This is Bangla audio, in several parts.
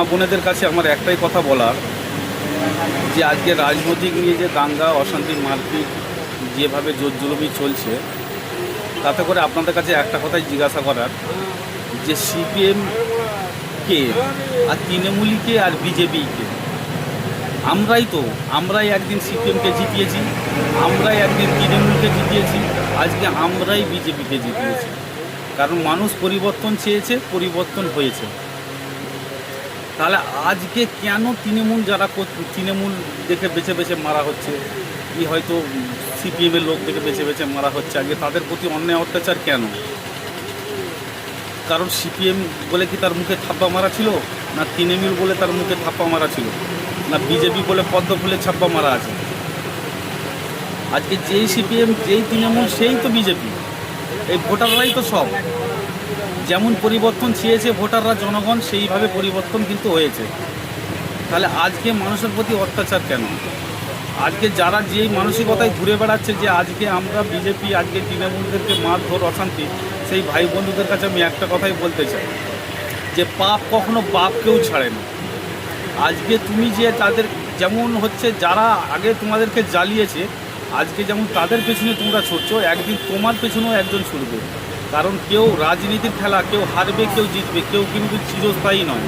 বোনেদের কাছে আমার একটাই কথা বলার, যে আজকে রাজনৈতিক নিয়ে যে দাঙ্গা অশান্তি মারপিট যেভাবে জোর জুলুমি চলছে, তাতে করে আপনাদের কাছে একটা কথাই জিজ্ঞাসা করার, যে সিপিএমকে আর তৃণমূলকে আর বিজেপিকে, আমরাই একদিন সিপিএমকে জিতিয়েছি, আমরাই একদিন তৃণমূলকে জিতিয়েছি, আজকে আমরাই বিজেপিকে জিতিয়েছি। কারণ মানুষ পরিবর্তন চেয়েছে, পরিবর্তন হয়েছে। তাহলে আজকে কেন তৃণমূল দেখে বেছে বেছে মারা হচ্ছে, কি হয়তো সিপিএমের লোক দেখে বেছে বেছে মারা হচ্ছে, আজকে তাদের প্রতি অন্যায় অত্যাচার কেন? কারণ সিপিএম বলে কি তার মুখে থাপ্পা মারা ছিল, না তৃণমূল বলে তার মুখে থাপ্পা মারা ছিল, না বিজেপি বলে পদ্ম ফুলে ছাপ্পা মারা আছে? আজকে যেই সিপিএম যেই তৃণমূল সেই তো বিজেপি, এই ভোটাররাই তো সব। যেমন পরিবর্তন চেয়েছে ভোটাররা, জনগণ সেইভাবে পরিবর্তন কিন্তু হয়েছে। তাহলে আজকে মানুষের প্রতি অত্যাচার কেন? আজকে যারা যেই মানসিকতায় ঘুরে বেড়াচ্ছে যে আজকে আমরা বিজেপি, আজকে তৃণমূলদেরকে মারধর অশান্তি, সেই ভাই বন্ধুদের কাছে আমি একটা কথাই বলতে চাই, যে পাপ কখনো বাপকেও ছাড়ে না। আজকে তুমি যে তাদের যেমন হচ্ছে যারা আগে তোমাদেরকে জ্বালিয়েছে, আজকে যেমন তাদের পেছনে তোমরা ছুটছো, একদিন তোমার পেছনেও একজন ছুটবে। কারণ কেউ রাজনীতির খেলা, কেউ হারবে কেউ জিতবে, কেউ কিন্তু চিরস্থায়ী নয়।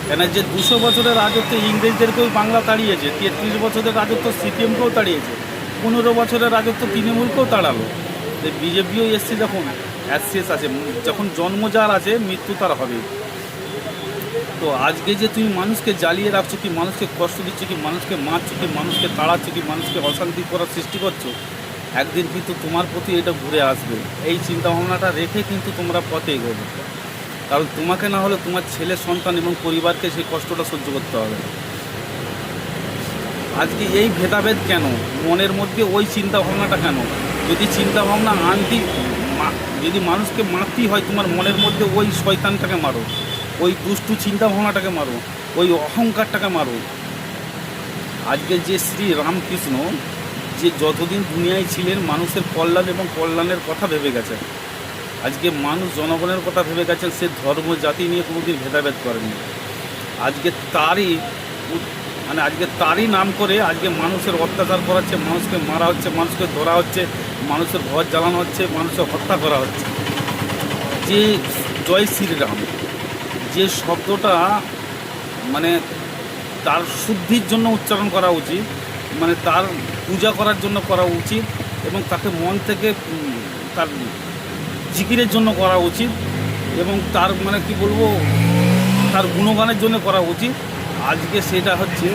কেন যে 200 বছরের রাজত্ব ইংরেজদেরকেও বাংলা তাড়িয়েছে, 33 বছরের রাজত্ব সিপিএমকেও তাড়িয়েছে, 15 বছরের রাজত্ব তৃণমূলকেও তাড়ালো। বিজেপিও এসছে, যখন শেষ আছে, যখন জন্ম যার আছে মৃত্যু তার হবে। তো আজকে যে তুমি মানুষকে জ্বালিয়ে রাখছো, কি মানুষকে কষ্ট দিচ্ছ, কি মানুষকে মারছো, কি মানুষকে তাড়াচ্ছ, কি মানুষকে অশান্তি করার সৃষ্টি করছো, একদিন কিন্তু তোমার প্রতি এটা ঘুরে আসবে। এই চিন্তাভাবনাটা রেখে কিন্তু তোমরা পথে এগোবে। কারণ তোমাকে না হলে তোমার ছেলে সন্তান এবং পরিবারকে সেই কষ্টটা সহ্য করতে হবে। আজকে এই ভেদাভেদ কেন মনের মধ্যে, ওই চিন্তাভাবনাটা কেন? যদি চিন্তাভাবনা যদি মানুষকে মারতেই হয়, তোমার মনের মধ্যে ওই শয়তানটাকে মারো, ওই দুষ্টু চিন্তাভাবনাটাকে মারো, ওই অহংকারটাকে মারো। আজকে যে শ্রী রামকৃষ্ণ, যে যতদিন দুনিয়ায় ছিলেন মানুষের কল্যাণ এবং কল্যাণের কথা ভেবে গেছেন, আজকে মানুষ জনগণের কথা ভেবে গেছেন, সে ধর্ম জাতি নিয়ে কোনোদিন ভেদাভেদ করেনি। আজকে তারই নাম করে আজকে মানুষের অত্যাচার করাচ্ছে, মানুষকে মারা হচ্ছে, মানুষকে ধরা হচ্ছে, মানুষের ঘর জ্বালানো হচ্ছে, মানুষের হত্যা করা হচ্ছে। যে জয় শ্রীরাম যে শব্দটা মানে তার শুদ্ধির জন্য উচ্চারণ করা উচিত, মানে তার পূজা করার জন্য করা উচিত, এবং তাকে মন থেকে তার জিকিরের জন্য করা উচিত, এবং তার মানে কি বলবো, তার গুণগানের জন্য করা উচিত। আজকে সেটা হচ্ছে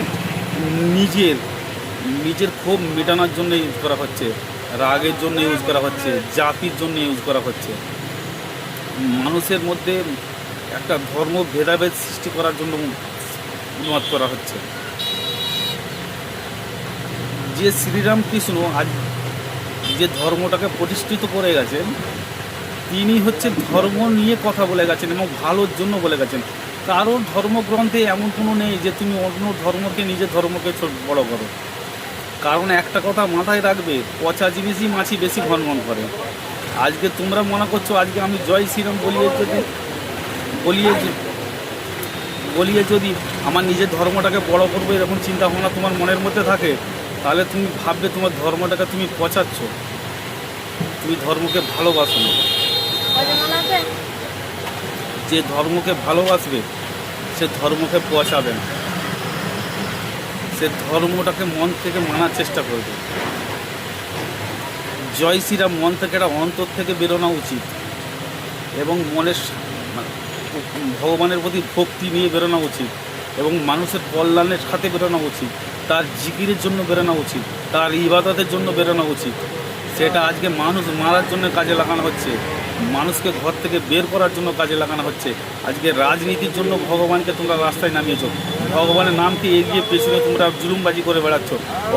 নিজের ক্ষোভ মেটানোর জন্য ইউজ করা হচ্ছে, রাগের জন্য ইউজ করা হচ্ছে, জাতির জন্য ইউজ করা হচ্ছে, মানুষের মধ্যে একটা ধর্ম ভেদাভেদ সৃষ্টি করার জন্য উন্মাদ করা হচ্ছে। যে শ্রীরামকৃষ্ণ আজ যে ধর্মটাকে প্রতিষ্ঠিত করে গেছেন, তিনি হচ্ছে ধর্ম নিয়ে কথা বলে গেছেন এবং ভালোর জন্য বলে গেছেন। কারোর ধর্মগ্রন্থে এমন কোনো নেই যে তুমি অন্য ধর্মকে নিজের ধর্মকে বড় করো। কারণ একটা কথা মাথায় রাখবে, পচা জিনিসই মাছি বেশি ভনভন করে। আজকে তোমরা মনে করছো আজকে আমি জয় শ্রীরাম বলিয়ে যদি আমার নিজের ধর্মটাকে বড় করবো, এরকম চিন্তা ভাবনা তোমার মনের মধ্যে থাকে, তাহলে তুমি ভাববে তোমার ধর্মটাকে তুমি পচাচ্ছ, তুমি ধর্মকে ভালোবাসো না। যে ধর্মকে ভালোবাসবে সে ধর্মকে পচাবে না, সে ধর্মটাকে মন থেকে মানার চেষ্টা করবে। জয় শ্রীরাম মন থেকে, এটা অন্তর থেকে বেরোনো উচিত, এবং মনের ভগবানের প্রতি ভক্তি নিয়ে বেরোনো উচিত, এবং মানুষের কল্যাণের সাথে বেরোনো উচিত, তার জিকিরের জন্য বেরোনো উচিত, তার ইবাদতের জন্য বেরোনো উচিত। সেটা আজকে মানুষ মারার জন্য কাজে লাগানো হচ্ছে, মানুষকে ঘর থেকে বের করার জন্য কাজে লাগানো হচ্ছে। আজকে রাজনীতির জন্য ভগবানকে তোমরা রাস্তায় নামিয়েছ, ভগবানের নামকে এগিয়ে পেছনে তোমরা জুলুমবাজি করে বেড়াচ্ছ,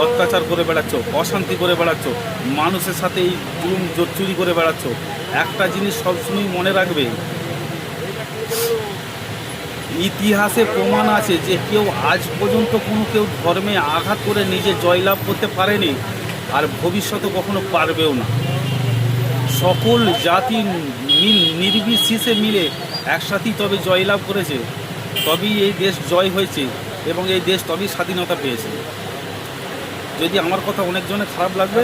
অত্যাচার করে বেড়াচ্ছ, অশান্তি করে বেড়াচ্ছ, মানুষের সাথে এই জুলুম চুরি করে বেড়াচ্ছ। একটা জিনিস সবসময় মনে রাখবে, ইতিহাসে প্রমাণ আছে যে কেউ আজ পর্যন্ত কেউ ধর্মে আঘাত করে নিজে জয়লাভ করতে পারেনি, আর ভবিষ্যতে কখনো পারবেও না। সকল জাতি নির্বিশেষে মিলে একসাথেই তবে জয়লাভ করেছে। তবেই এই দেশ জয় হয়েছে এবং এই দেশ তবেই স্বাধীনতা পেয়েছে। যদি আমার কথা অনেকজনের খারাপ লাগবে,